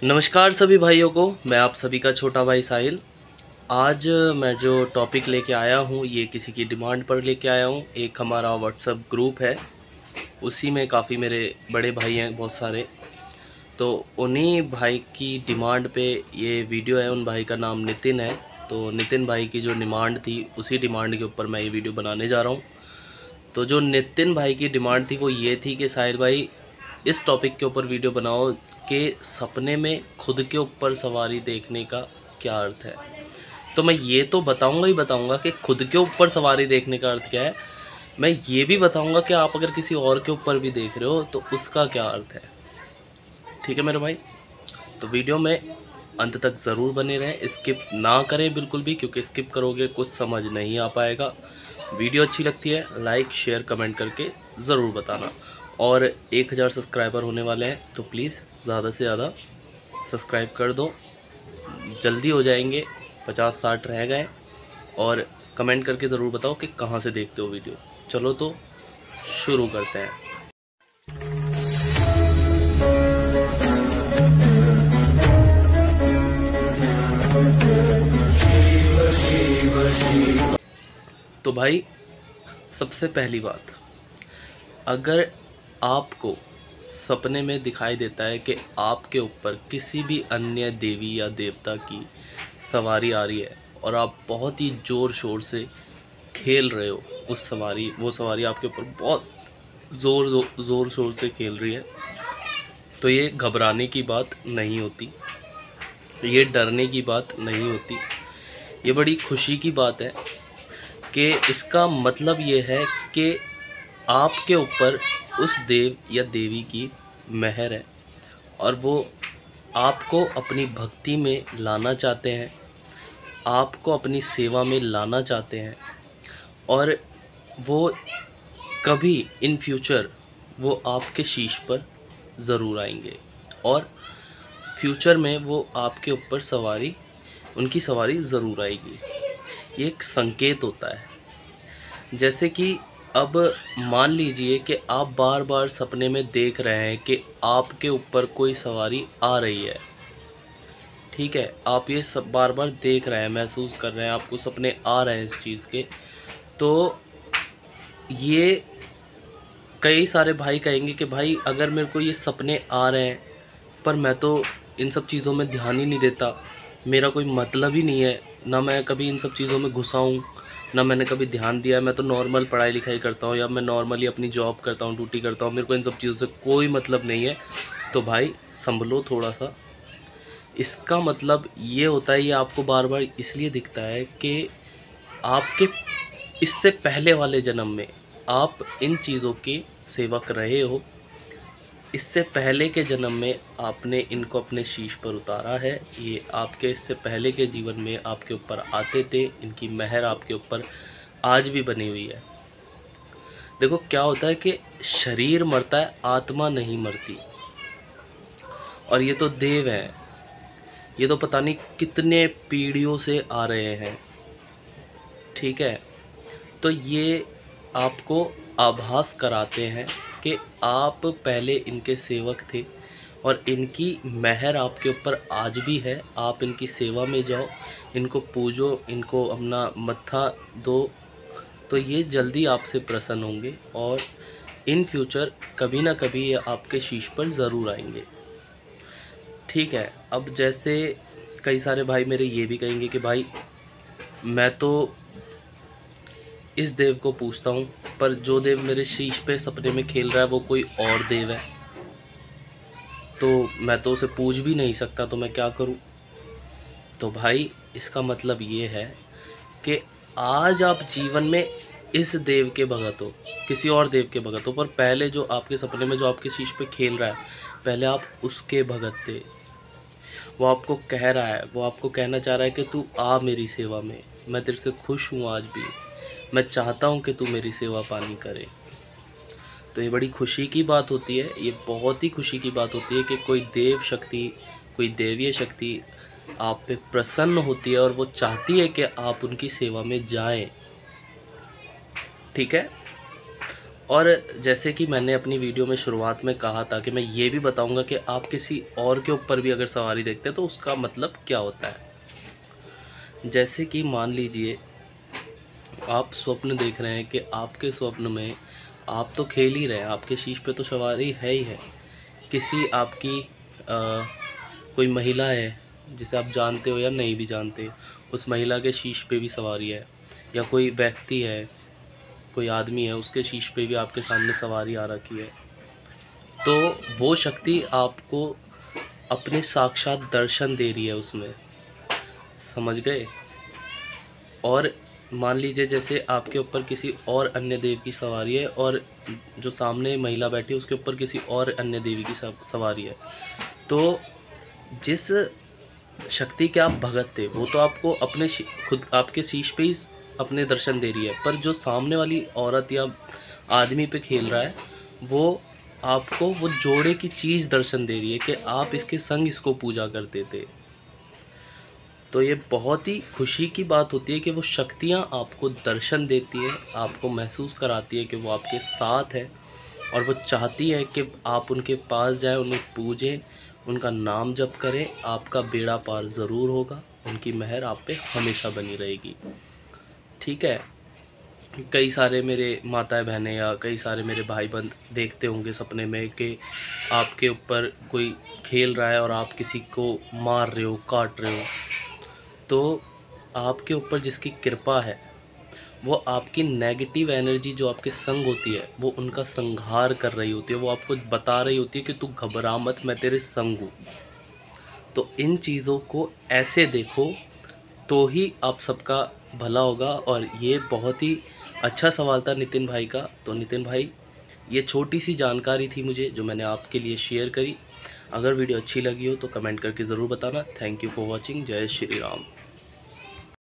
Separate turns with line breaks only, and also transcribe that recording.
नमस्कार सभी भाइयों को, मैं आप सभी का छोटा भाई साहिल। आज मैं जो टॉपिक लेके आया हूँ ये किसी की डिमांड पर लेके आया हूँ। एक हमारा व्हाट्सएप ग्रुप है, उसी में काफ़ी मेरे बड़े भाई हैं बहुत सारे, तो उन्हीं भाई की डिमांड पे ये वीडियो है। उन भाई का नाम नितिन है, तो नितिन भाई की जो डिमांड थी उसी डिमांड के ऊपर मैं ये वीडियो बनाने जा रहा हूँ। तो जो नितिन भाई की डिमांड थी वो ये थी कि साहिल भाई इस टॉपिक के ऊपर वीडियो बनाओ कि सपने में खुद के ऊपर सवारी देखने का क्या अर्थ है। तो मैं ये तो बताऊंगा ही बताऊंगा कि खुद के ऊपर सवारी देखने का अर्थ क्या है। मैं ये भी बताऊंगा कि आप अगर किसी और के ऊपर भी देख रहे हो तो उसका क्या अर्थ है। ठीक है मेरे भाई, तो वीडियो में अंत तक ज़रूर बने रहें, स्किप ना करें बिल्कुल भी, क्योंकि स्किप करोगे कुछ समझ नहीं आ पाएगा। वीडियो अच्छी लगती है लाइक शेयर कमेंट करके ज़रूर बताना। और 1000 सब्सक्राइबर होने वाले हैं, तो प्लीज़ ज़्यादा से ज़्यादा सब्सक्राइब कर दो, जल्दी हो जाएंगे, 50-60 रह गए। और कमेंट करके ज़रूर बताओ कि कहाँ से देखते हो वीडियो। चलो तो शुरू करते हैं। तो भाई सबसे पहली बात, अगर आपको सपने में दिखाई देता है कि आपके ऊपर किसी भी अन्य देवी या देवता की सवारी आ रही है और आप बहुत ही ज़ोर शोर से खेल रहे हो वो सवारी आपके ऊपर बहुत ज़ोर शोर से खेल रही है, तो ये घबराने की बात नहीं होती, ये डरने की बात नहीं होती, ये बड़ी खुशी की बात है। कि इसका मतलब ये है कि आपके ऊपर उस देव या देवी की मेहर है और वो आपको अपनी भक्ति में लाना चाहते हैं, आपको अपनी सेवा में लाना चाहते हैं। और वो कभी इन फ्यूचर वो आपके शीश पर ज़रूर आएंगे और फ्यूचर में वो आपके ऊपर उनकी सवारी ज़रूर आएगी। ये एक संकेत होता है। जैसे कि अब मान लीजिए कि आप बार बार सपने में देख रहे हैं कि आपके ऊपर कोई सवारी आ रही है, ठीक है, आप ये सब बार बार देख रहे हैं, महसूस कर रहे हैं, आपको सपने आ रहे हैं इस चीज़ के, तो ये कई सारे भाई कहेंगे कि भाई अगर मेरे को ये सपने आ रहे हैं पर मैं तो इन सब चीज़ों में ध्यान ही नहीं देता, मेरा कोई मतलब ही नहीं है, ना मैं कभी इन सब चीज़ों में घुसा हूँ, ना मैंने कभी ध्यान दिया है, मैं तो नॉर्मल पढ़ाई लिखाई करता हूँ या मैं नॉर्मली अपनी जॉब करता हूँ, ड्यूटी करता हूँ, मेरे को इन सब चीज़ों से कोई मतलब नहीं है। तो भाई संभलो थोड़ा सा। इसका मतलब ये होता है, ये आपको बार बार इसलिए दिखता है कि आपके इससे पहले वाले जन्म में आप इन चीज़ों की सेवा कर रहे हो, इससे पहले के जन्म में आपने इनको अपने शीश पर उतारा है, ये आपके इससे पहले के जीवन में आपके ऊपर आते थे, इनकी मेहर आपके ऊपर आज भी बनी हुई है। देखो क्या होता है कि शरीर मरता है, आत्मा नहीं मरती। और ये तो देव हैं, ये तो पता नहीं कितने पीढ़ियों से आ रहे हैं, ठीक है। तो ये आपको आभास कराते हैं कि आप पहले इनके सेवक थे और इनकी मेहर आपके ऊपर आज भी है। आप इनकी सेवा में जाओ, इनको पूजो, इनको अपना मत्था दो, तो ये जल्दी आपसे प्रसन्न होंगे और इन फ्यूचर कभी ना कभी ये आपके शीश पर ज़रूर आएंगे, ठीक है। अब जैसे कई सारे भाई मेरे ये भी कहेंगे कि भाई मैं तो इस देव को पूछता हूँ पर जो देव मेरे शीश पे सपने में खेल रहा है वो कोई और देव है, तो मैं तो उसे पूज भी नहीं सकता, तो मैं क्या करूँ। तो भाई इसका मतलब ये है कि आज आप जीवन में इस देव के भगत हो, किसी और देव के भगत हो, पर पहले जो आपके सपने में जो आपके शीश पे खेल रहा है पहले आप उसके भगत थे। वो आपको कह रहा है, वो आपको कहना चाह रहा है कि तू आ मेरी सेवा में, मैं तेरे से खुश हूँ आज भी, मैं चाहता हूँ कि तू मेरी सेवा पानी करे। तो ये बड़ी खुशी की बात होती है, ये बहुत ही खुशी की बात होती है कि कोई देव शक्ति, कोई देवीय शक्ति आप पे प्रसन्न होती है और वो चाहती है कि आप उनकी सेवा में जाएं, ठीक है। और जैसे कि मैंने अपनी वीडियो में शुरुआत में कहा था कि मैं ये भी बताऊंगा कि आप किसी और के ऊपर भी अगर सवारी देखते हैं तो उसका मतलब क्या होता है। जैसे कि मान लीजिए आप स्वप्न देख रहे हैं कि आपके स्वप्न में आप तो खेल ही रहे हैं, आपके शीश पे तो सवारी है ही है। किसी आपकी कोई महिला है जिसे आप जानते हो या नहीं भी जानते, उस महिला के शीश पे भी सवारी है। या कोई व्यक्ति है, कोई आदमी है, उसके शीश पे भी आपके सामने सवारी आ रखी है। तो वो शक्ति आपको अपने साक्षात दर्शन दे रही है उसमें, समझ गए। और मान लीजिए जैसे आपके ऊपर किसी और अन्य देव की सवारी है और जो सामने महिला बैठी है उसके ऊपर किसी और अन्य देवी की सवारी है। तो जिस शक्ति के आप भगत थे वो तो आपको अपने खुद आपके शीश पे ही अपने दर्शन दे रही है, पर जो सामने वाली औरत या आदमी पे खेल रहा है वो आपको वो जोड़े की चीज़ दर्शन दे रही है कि आप इसके संग इसको पूजा करते थे। तो ये बहुत ही खुशी की बात होती है कि वो शक्तियाँ आपको दर्शन देती है, आपको महसूस कराती है कि वो आपके साथ है और वो चाहती है कि आप उनके पास जाएं, उन्हें पूजें, उनका नाम जप करें। आपका बेड़ा पार ज़रूर होगा, उनकी मेहर आप पे हमेशा बनी रहेगी। ठीक है। कई सारे मेरे माताएं बहनें या कई सारे मेरे भाई बंद देखते होंगे सपने में कि आपके ऊपर कोई खेल रहा है और आप किसी को मार रहे हो, काट रहे हो। तो आपके ऊपर जिसकी कृपा है वो आपकी नेगेटिव एनर्जी जो आपके संग होती है वो उनका संहार कर रही होती है। वो आपको बता रही होती है कि तू घबरा मत, मैं तेरे संग हूँ। तो इन चीज़ों को ऐसे देखो तो ही आप सबका भला होगा। और ये बहुत ही अच्छा सवाल था नितिन भाई का। तो नितिन भाई, ये छोटी सी जानकारी थी मुझे जो मैंने आपके लिए शेयर करी। अगर वीडियो अच्छी लगी हो तो कमेंट करके ज़रूर बताना। Thank you for watching. जय श्री राम।